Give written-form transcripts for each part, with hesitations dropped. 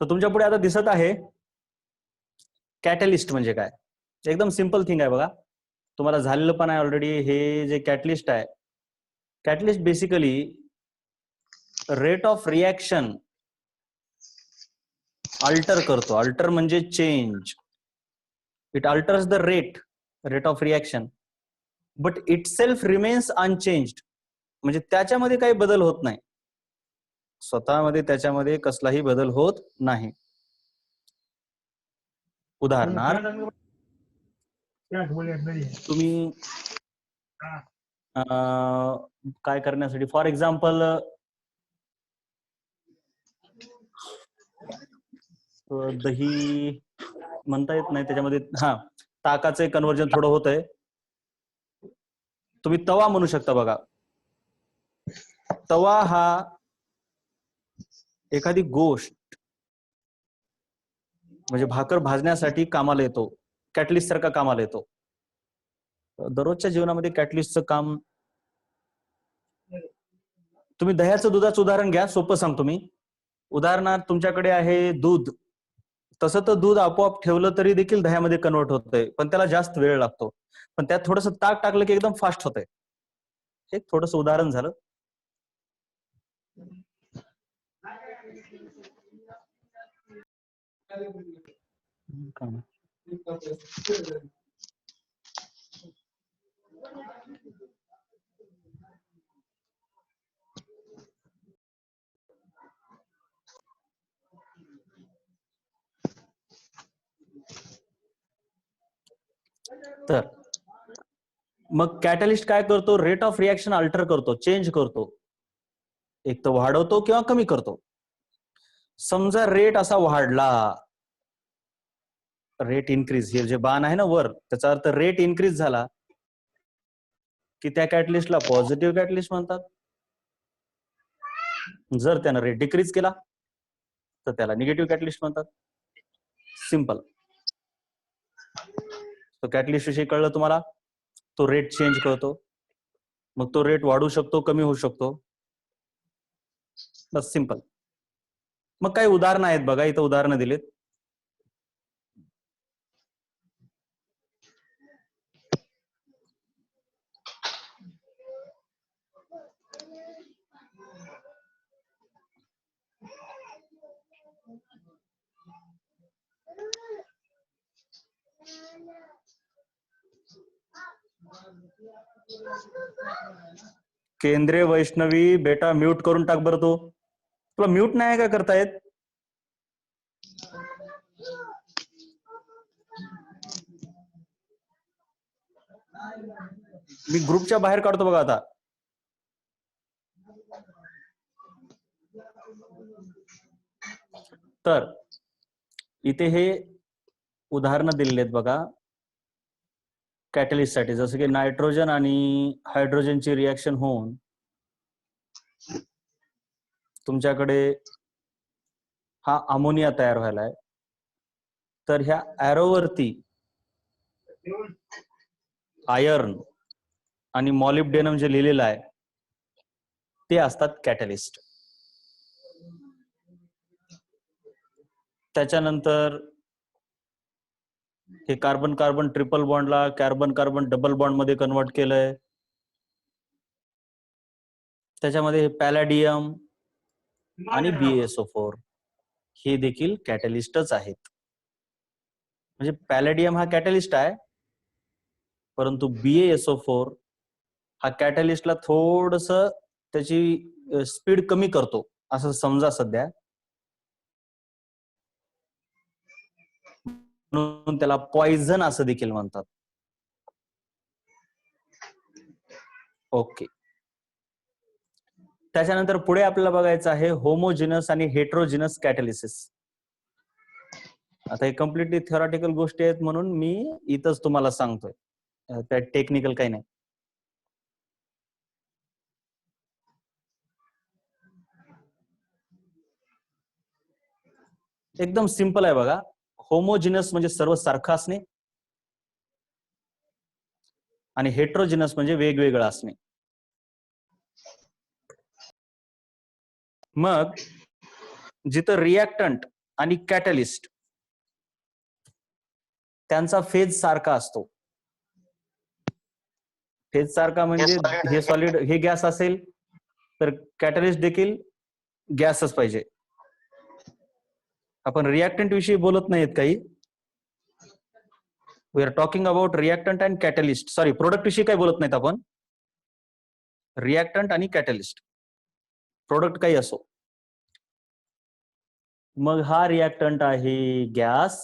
तर तुमच्या पुढे आता दिसत आहे कॅटलिस्ट म्हणजे काय. एकदम सिंपल थिंग आहे बघा, तुम्हाला झालेलं पण आहे ऑलरेडी. हे जे कॅटलिस्ट आहे, catalyst basically rate of reaction alter करतो. अल्टर म्हणजे change. It altars the rate of reaction but it self remains unchanged. म्हणजे त्याच्यामध्ये काही बदल होत नाही, स्वतःमध्ये त्याच्यामध्ये कसलाही बदल होत नाही. उदाहरणार्थ तुम्ही काय करण्यासाठी, फॉर एक्झाम्पल दही म्हणता येत नाही, त्याच्यामध्ये ताकाचे कन्व्हर्जन थोडं होत आहे. तुम्ही तवा म्हणू शकता बघा. तवा हा एखादी गोष्ट म्हणजे भाकर भाजण्यासाठी कामाला येतो, कॅटलिस्ट सारखा कामाला येतो. दररोजच्या जीवनामध्ये कॅटलिस्टचं काम, तुम्ही दह्याचं दुधाचं उदाहरण घ्या, सोपं सांगतो मी. उदाहरणार्थ तुमच्याकडे आहे दूध, तसं तर दूध आपोआप ठेवलं तरी देखील दह्यामध्ये कन्वर्ट होतंय, पण त्याला जास्त वेळ लागतो. पण त्यात थोडंसं ताक टाकलं की एकदम फास्ट होतंय. हे थोडंसं उदाहरण झालं. तर मग कॅटलिस्ट काय करतो, रेट ऑफ रिॲक्शन अल्टर करतो, चेंज करतो. एक तर वाढवतो किंवा कमी करतो. समजा रेट असा वाढला, रेट इन्क्रीज, हे जे बाण आहे ना वर, त्याचा अर्थ रेट इन्क्रीज झाला की त्या कॅटलिस्टला पॉझिटिव्ह कॅटलिस्ट म्हणतात. जर त्यानं रेट डिक्रीज केला तर त्याला निगेटिव्ह कॅटलिस्ट म्हणतात. सिंपल. तो कॅटलिस्ट विषयी कळलं तुम्हाला. तो रेट चेंज करतो, मग तो रेट वाढू शकतो, कमी होऊ शकतो. बस सिंपल. मग काही उदाहरणं आहेत बघा, इथं उदाहरणं दिलीत. केंद्रीय वैष्णवी बेटा म्यूट करून टाक बरं. तो तुला म्यूट नाही का करता येत? मी ग्रुपच्या बाहेर काढतो बघा आता. तर इथे हे उदाहरणं दिलेली आहेत बघा कॅटलिस्ट साठी. जसं की नायट्रोजन आणि हायड्रोजनची रिॲक्शन होऊन तुमच्याकडे हा अमोनिया तयार व्हायलाय. तर ह्या ॲरोवरती आयर्न आणि मॉलिब्डेनम जे लिहिलेलं आहे ते असतात कॅटलिस्ट. त्याच्यानंतर हे कार्बन कार्बन ट्रिपल बॉन्डला कार्बन कार्बन डबल बॉन्ड मध्ये कन्वर्ट केलंय. त्याच्यामध्ये पॅलॅडियम आणि BaSO4 हे देखील कॅटलिस्टच आहेत. म्हणजे पॅलॅडियम हा कॅटलिस्ट आहे, परंतु BaSO4 हा कॅटलिस्टला थोडस त्याची स्पीड कमी करतो असं समजा सध्या. म्हणून त्याला पॉइझन असं देखील म्हणतात. ओके. त्याच्यानंतर पुढे आपल्याला बघायचं आहे होमोजिनस आणि हेट्रोजिनस कॅटलिसिस. आता हे कम्प्लिटली थिओरिटिकल गोष्टी आहेत म्हणून मी इथंच तुम्हाला सांगतोय, त्या टेक्निकल काही नाही. एकदम सिंपल आहे बघा. होमोजिनस म्हणजे सर्व सारखं असणे आणि हेट्रोजिनस म्हणजे वेगवेगळं असणे. मग जिथं रिॲक्टंट आणि कॅटलिस्ट त्यांचा फेज सारखा असतो. फेज सारखा म्हणजे हे सॉलिड, हे गॅस असेल तर कॅटलिस्ट देखील गॅसच पाहिजे. आपण रिॲक्टंट विषयी बोलत नाहीत काही. We are talking about reactant and catalyst. Sorry, product विषयी काही बोलत नाहीत आपण. रिॲक्टंट आणि कॅटलिस्ट, प्रोडक्ट काही असो. मग हा रिॲक्टंट आहे गॅस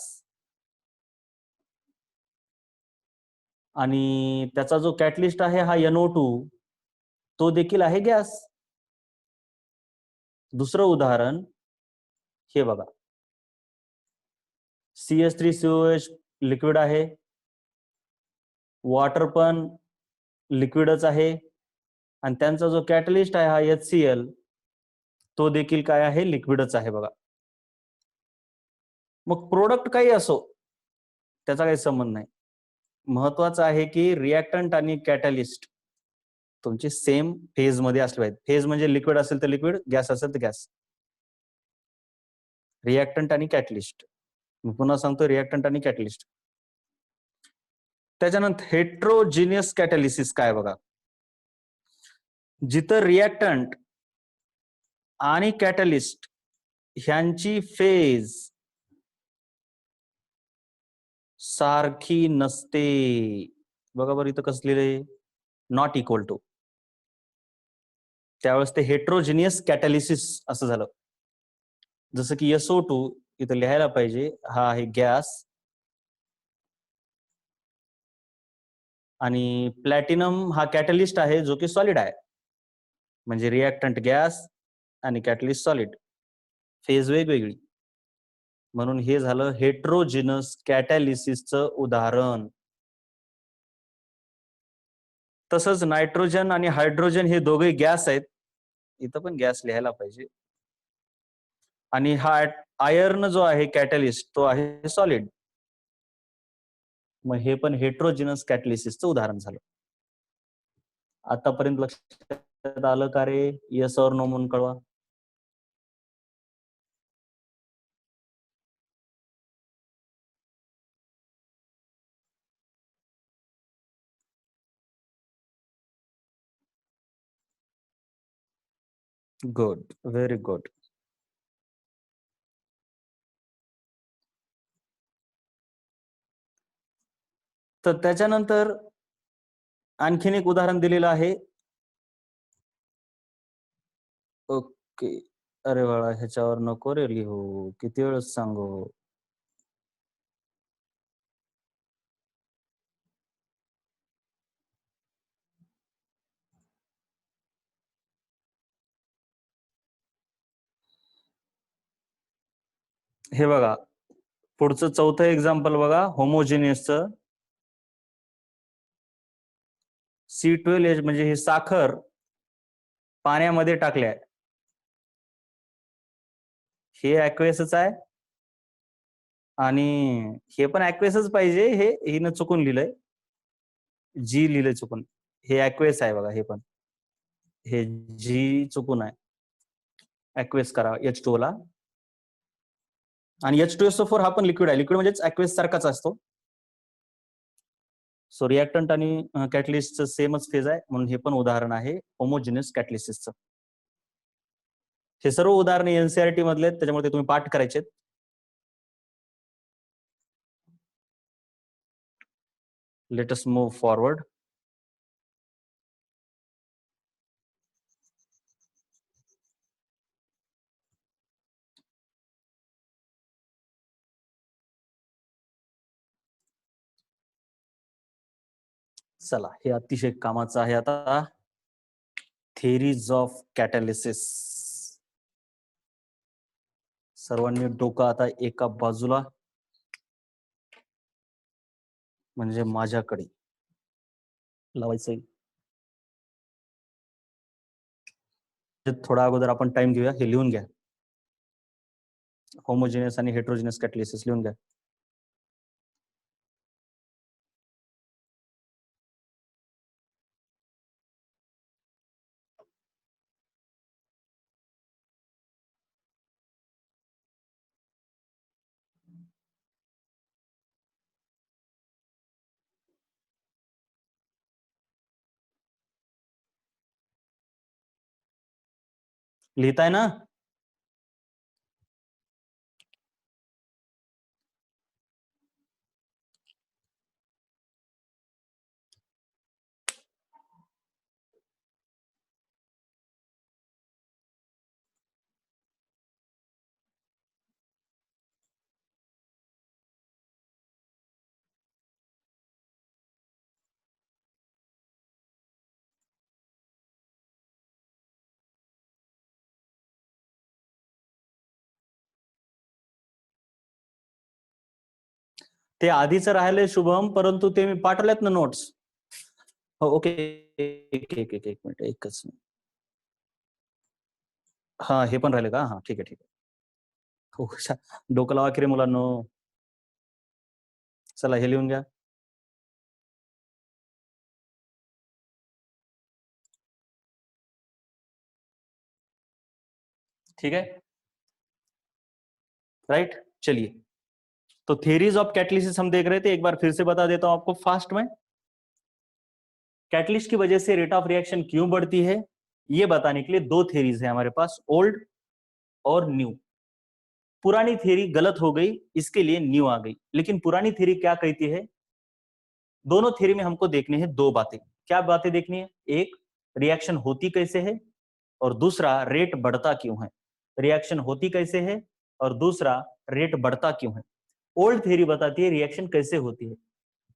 आणि त्याचा जो कॅटलिस्ट आहे हा NO2, तो देखील आहे गॅस. दुसरं उदाहरण हे बघा, CH3COH लिक्विड आहे, वॉटर पण लिक्विडच आहे आणि त्यांचा जो कॅटलिस्ट आहे हा HCl, तो देखील काय आहे, लिक्विडच आहे बघा. मग प्रोडक्ट काही असो त्याचा काही संबंध नाही. महत्वाचं आहे की रिॲक्टंट आणि कॅटलिस्ट तुमचे सेम फेज मध्ये असले पाहिजे. फेज म्हणजे लिक्विड असेल तर लिक्विड, गॅस असेल तर गॅस. रिॲक्टंट आणि कॅटलिस्ट, मी पुन्हा सांगतो, रिॲक्टंट आणि कॅटलिस्ट. त्याच्यानंतर हेट्रोजिनियस कॅटलिसिस काय बघा, जिथं रिॲक्टंट आणि कॅटलिस्ट ह्यांची फेज सारखी नसते. बघा बरं, इथं कसं लिहिलंय, नॉट इक्वल टू. त्यावेळेस ते हेट्रोजिनियस कॅटलिसिस असं झालं. जसं की SO2 इथं लिहायला पाहिजे, हा आहे गॅस आणि प्लॅटिनम हा कॅटलिस्ट आहे जो की सॉलिड आहे. म्हणजे रिॲक्टंट गॅस आणि कॅटलिस्ट सॉलिड, फेज वेगवेगळी. म्हणून हे झालं हेट्रोजिनस कॅटॅलिसिसचं उदाहरण. तसंच नायट्रोजन आणि हायड्रोजन हे दोघे गॅस आहेत, इथं पण गॅस लिहायला पाहिजे. आणि हा आयर्न जो आहे कॅटॅलिस्ट, तो आहे सॉलिड. मग हे पण हेट्रोजिनस कॅटॅलिसिसचं उदाहरण झालं. आतापर्यंत लक्षात आलं का रे? येस और नो म्हणून कळवा. Good, very good. तर त्याच्यानंतर आणखीन एक उदाहरण दिलेलं आहे. ओके, अरे बाळा, ह्याच्यावर नको रे लिहू, किती वेळच सांगू. हे बघा, पुढचं चौथं एक्झाम्पल बघा, होमोजिनियसचं. C12H म्हणजे ही साखर पाण्यामध्ये टाकल्या, हे ऍक्वेसच आहे आणि हे पण ऍक्वेसच पाहिजे. हे हिनं चुकून लिहिलंय, जी लिहिलंय चुकून. हे ऍक्वेस आहे बघा, हे पण हे जी चुकून आहे. ऍक्वेस करा H2O ला. आणि H2SO4 हा पण लिक्विड आहे. लिक्विड म्हणजेच ऍक्वेस सारखाच असतो. सो रिॲक्टंट आणि कॅटलिस्टचं सेमच फेज आहे, म्हणून हे पण उदाहरण आहे होमोजिनियस कॅटलिसिसचं. हे सर्व उदाहरणे NCERT मधले आहेत, त्याच्यामुळे ते तुम्ही पाठ करायचे. Let us move forward. चला, हे अतिशय कामाचं आहे. आता थेरीज ऑफ कॅटॅलिसिस. सर्वांनी डोकं आता एका बाजूला, म्हणजे माझ्याकडे लावायचंय. थोडा अगोदर आपण टाइम घेऊया, हे लिहून घ्या. होमोजिनियस आणि हेट्रोजिनियस कॅटॅलिसिस लिहून घ्या. लिखता है ना। ते आधीच राहिले शुभम, परंतु ते मी पाठवलेत ना नोट्स. ओके, एक एक एक एक मिनिट, एकच मिनिट. हा, हे पण राहिले का? हा, ठीक आहे ठीक आहे. हो, डोकं लावा की रे मुलांनो. चला हे लिहून घ्या. ठीक है, राइट. चलिए, तो थेरीज ऑफ कैटलिसिस हम देख रहे थे. एक बार फिर से बता देता हूं आपको फास्ट में. कैटलिस्ट की वजह से रेट ऑफ रिएक्शन क्यों बढ़ती है, ये बताने के लिए दो थेरीज है हमारे पास, ओल्ड और न्यू. पुरानी थ्योरी गलत हो गई, इसके लिए न्यू आ गई. लेकिन पुरानी थ्योरी क्या कहती है? दोनों थ्योरी में हमको देखने हैं दो बातें. क्या बातें देखनी है? एक, रिएक्शन होती कैसे है, और दूसरा, रेट बढ़ता क्यों है. रिएक्शन होती कैसे है, और दूसरा, रेट बढ़ता क्यों है. ओल्ड थ्योरी बताती है रिएक्शन कैसे होती है.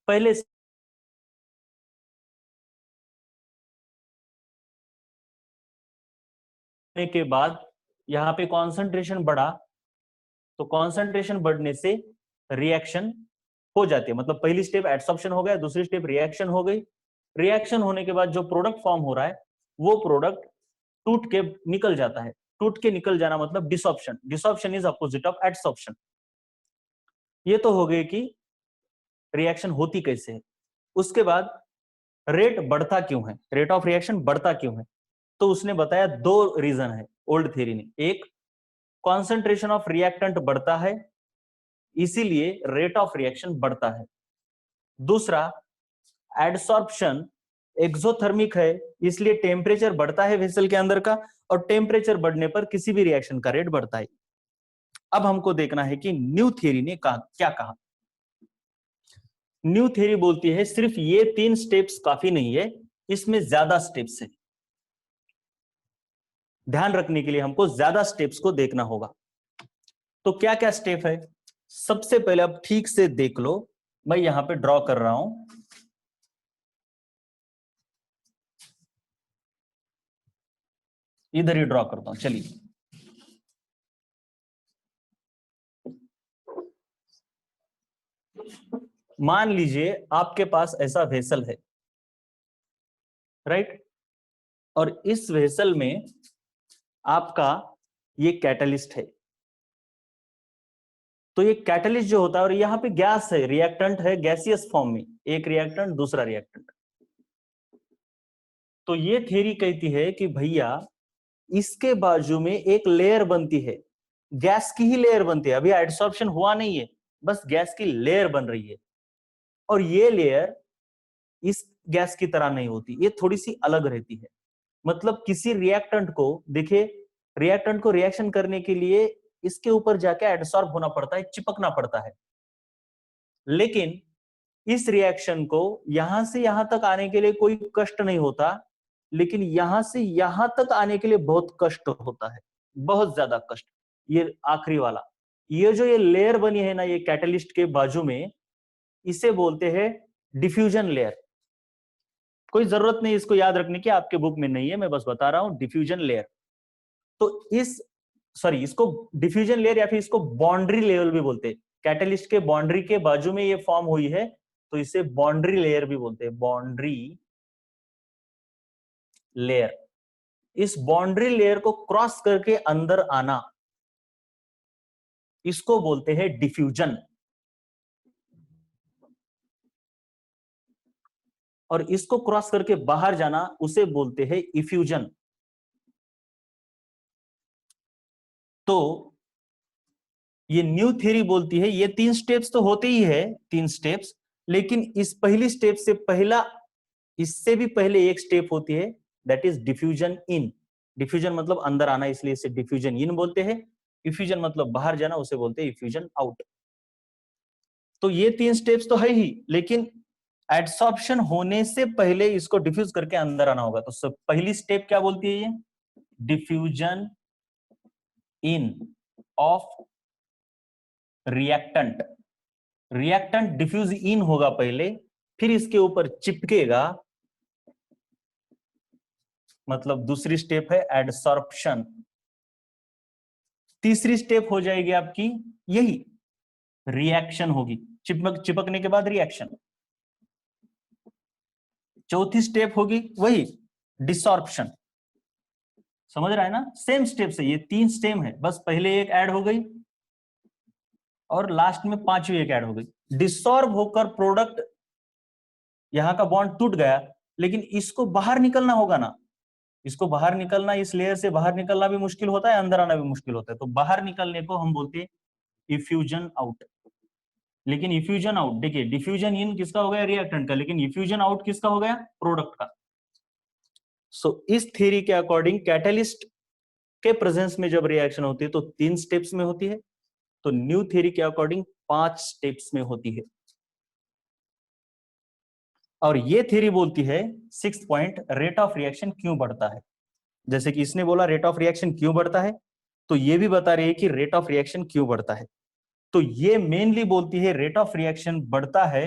पहले के बाद यहां पे कॉन्सेंट्रेशन बढ़ा, तो कॉन्सेंट्रेशन बढ़ने से रिएक्शन हो जाती है. मतलब पहली स्टेप एडसॉर्प्शन हो गया, दूसरी स्टेप रिएक्शन हो गई. रिएक्शन होने के बाद जो प्रोडक्ट फॉर्म हो रहा है, वो प्रोडक्ट टूट के निकल जाता है. टूट के निकल जाना मतलब desorption. Desorption is opposite of adsorption. ये तो हो गई कि रिएक्शन होती कैसे है. उसके बाद रेट बढ़ता क्यों है, रेट ऑफ रिएक्शन बढ़ता क्यों है. तो उसने बताया दो रीजन है ओल्ड थ्योरी ने. एक, कॉन्सेंट्रेशन ऑफ रिएक्टेंट बढ़ता है, इसीलिए रेट ऑफ रिएक्शन बढ़ता है. दूसरा, एडसॉर्प्शन एक्सोथर्मिक है, इसलिए टेम्परेचर बढ़ता है वेसल के अंदर का, और टेम्परेचर बढ़ने पर किसी भी रिएक्शन का रेट बढ़ता है. अब हमको देखना है कि न्यू थ्योरी ने क्या कहा. न्यू थ्योरी बोलती है सिर्फ ये 3 स्टेप्स काफी नहीं है, इसमें ज्यादा स्टेप्स है. ध्यान रखने के लिए हमको ज्यादा स्टेप्स को देखना होगा. तो क्या क्या स्टेप है? सबसे पहले अब ठीक से देख लो, मैं यहां पे ड्रॉ कर रहा हूं. इधर ही ड्रॉ करता हूं. चलिए, मान लीजिए आपके पास ऐसा वेसल है, राइट. और इस वेसल में आपका ये कैटलिस्ट है. तो ये कैटलिस्ट जो होता है, और यहां पे गैस है, रिएक्टेंट है गैसियस फॉर्म में, एक रिएक्टेंट दूसरा रिएक्टेंट. तो ये थ्योरी कहती है कि भैया इसके बाजू में एक लेयर बनती है, गैस की ही लेयर बनती है. अभी एडसॉर्प्शन हुआ नहीं है, बस गैस की लेयर बन रही है. और ये लेयर इस गैस की तरह नहीं होती, ये थोड़ी सी अलग रहती है. मतलब किसी रिएक्टेंट को देखिए, रिएक्टेंट को रिएक्शन करने के लिए इसके ऊपर जाके एडसॉर्ब होना पड़ता है, चिपकना पड़ता है. लेकिन इस रिएक्शन को यहां से यहां तक आने के लिए कोई कष्ट नहीं होता, लेकिन यहां से यहां तक आने के लिए बहुत कष्ट होता है, बहुत ज्यादा कष्ट. ये आखिरी वाला, ये जो ये लेयर बनी है ना ये कैटलिस्ट के बाजू में, इसे बोलते हैं डिफ्यूजन लेयर. कोई जरूरत नहीं इसको याद रखने की, आपके बुक में नहीं है, मैं बस बता रहा हूं डिफ्यूजन लेयर. तो इस सॉरी इसको डिफ्यूजन लेयर या फिर इसको बाउंड्री लेवल भी बोलते हैं. कैटलिस्ट के बाउंड्री के बाजू में ये फॉर्म हुई है, तो इसे बाउंड्री लेयर भी बोलते हैं, बाउंड्री लेयर. इस बाउंड्री लेयर को क्रॉस करके अंदर आना, इसको बोलते हैं डिफ्यूजन. और इसको क्रॉस करके बाहर जाना, उसे बोलते हैं इफ्यूजन. तो ये न्यू थ्योरी बोलती है ये 3 स्टेप्स तो होते ही है, 3 स्टेप्स, लेकिन इस पहली स्टेप से पहला, इससे भी पहले एक स्टेप होती है, that is diffusion in. Diffusion मतलब अंदर आना, इसलिए इसे डिफ्यूजन इन बोलते हैं। इफ्यूजन मतलब बाहर जाना, उसे बोलते हैं इफ्यूजन आउट। तो ये 3 स्टेप्स तो है ही, लेकिन एडसॉर्प्शन होने से पहले इसको डिफ्यूज करके अंदर आना होगा। तो सब पहली स्टेप क्या बोलती है ये? Diffusion in of reactant. Reactant diffuse in होगा पहले, फिर इसके ऊपर चिपकेगा, मतलब दूसरी स्टेप है एडसॉर्प्शन। तीसरी स्टेप हो जाएगी आपकी यही, रिएक्शन होगी, चिपकने के बाद रिएक्शन। चौथी स्टेप होगी वही डिसॉर्प्शन। समझ रहा है ना? सेम स्टेप से ये 3 स्टेप है, बस पहले एक ऐड हो गई और लास्ट में 5वीं एक ऐड हो गई। डिसॉर्ब होकर प्रोडक्ट, यहां का बॉन्ड टूट गया, लेकिन इसको बाहर निकलना होगा ना, इसको बाहर निकलना, इस लेयर से बाहर निकलना भी मुश्किल होता है, अंदर आना भी मुश्किल होता है। तो बाहर निकलने को हम बोलते हैं इफ्यूजन आउट। लेकिन इफ्यूजन आउट, देखिए डिफ्यूजन इन किसका हो गया? रिएक्टेंट का, लेकिन इफ्यूजन आउट किसका हो गया? प्रोडक्ट का। सो इस थ्योरी के अकॉर्डिंग कैटलिस्ट के प्रेजेंस में जब रिएक्शन होती है तो 3 स्टेप्स में होती है, तो न्यू थ्योरी के अकॉर्डिंग 5 स्टेप्स में होती है। और ये थ्योरी बोलती है 6th point, rate of reaction क्यों बढ़ता है। जैसे कि इसने बोला रेट ऑफ रिएक्शन क्यों बढ़ता है, तो ये भी बता रही है कि रेट ऑफ रिएक्शन क्यों बढ़ता है। तो ये मेनली बोलती है रेट ऑफ रिएक्शन बढ़ता है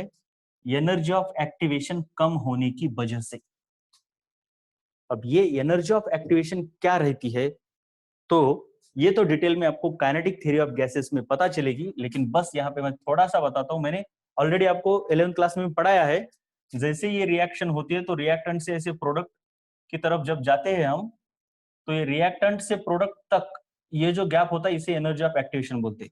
एनर्जी ऑफ एक्टिवेशन कम होने की वजह से। अब ये एनर्जी ऑफ एक्टिवेशन क्या रहती है, तो ये तो डिटेल में आपको काइनेटिक थ्योरी ऑफ गैसेस में पता चलेगी, लेकिन बस यहाँ पे मैं थोड़ा सा बताता हूं। मैंने ऑलरेडी आपको 11th क्लास में पढ़ाया है। जैसे ये रिएक्शन होती है तो रिएक्टेंट से ऐसे प्रोडक्ट की तरफ जब जाते हैं हम, तो ये रिएक्टेंट से प्रोडक्ट तक ये जो गैप होता है इसे एनर्जी ऑफ एक्टिवेशन बोलते हैं।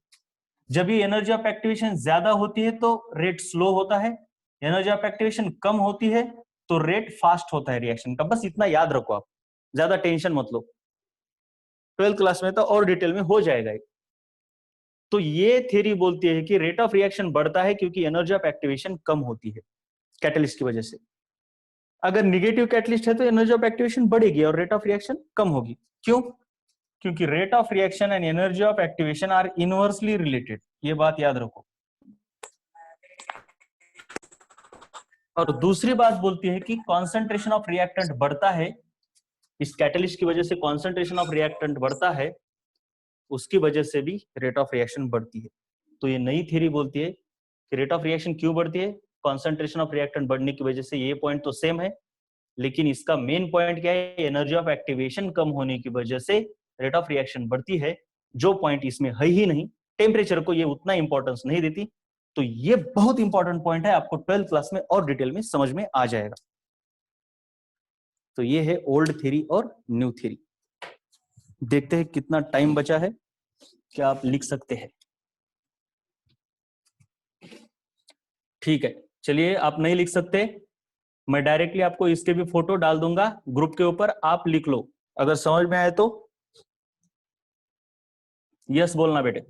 जब ये एनर्जी ऑफ एक्टिवेशन ज्यादा होती है तो रेट स्लो होता है, एनर्जी ऑफ एक्टिवेशन कम होती है तो रेट फास्ट होता है रिएक्शन का। बस इतना याद रखो आप, ज्यादा टेंशन मत लो, 12th क्लास में तो और डिटेल में हो जाएगा। तो ये थ्योरी बोलती है कि रेट ऑफ रिएक्शन बढ़ता है क्योंकि एनर्जी ऑफ एक्टिवेशन कम होती है कैटलिस्ट की वजह से। अगर निगेटिव कैटलिस्ट है तो एनर्जी ऑफ एक्टिवेशन बढ़ेगी और रेट ऑफ रिएक्शन कम होगी। क्यों? क्योंकि rate of reaction and energy of activation are inversely related, ये बात याद रखो। और दूसरी बात बोलती है कि कॉन्सेंट्रेशन ऑफ रिएक्टेंट बढ़ता है, इस कैटलिस्ट की वजह से कॉन्सेंट्रेशन ऑफ रिएक्टेंट बढ़ता है, उसकी वजह से भी रेट ऑफ रिएक्शन बढ़ती है। तो ये नई थ्योरी बोलती है कि रेट ऑफ रिएक्शन क्यों बढ़ती है, कॉन्सेंट्रेशन ऑफ रिएक्टेंट बढ़ने की वजह से। ये पॉइंट तो सेम है, लेकिन इसका मेन पॉइंट क्या है? एनर्जी ऑफ एक्टिवेशन कम होने की वजह से रेट ऑफ रिएक्शन बढ़ती है, जो पॉइंट इसमें है ही नहीं। टेम्परेचर को ये उतना इंपॉर्टेंस नहीं देती। तो ये बहुत इंपॉर्टेंट पॉइंट है, आपको 12th क्लास में और डिटेल में समझ में आ जाएगा। तो ये है ओल्ड थ्योरी और न्यू थ्योरी। देखते हैं कितना टाइम बचा है, क्या आप लिख सकते हैं? ठीक है, चलिए आप नहीं लिख सकते, मैं डायरेक्टली आपको इसके भी फोटो डाल दूंगा ग्रुप के ऊपर, आप लिख लो। अगर समझ में आए तो यस बोलना बेटे।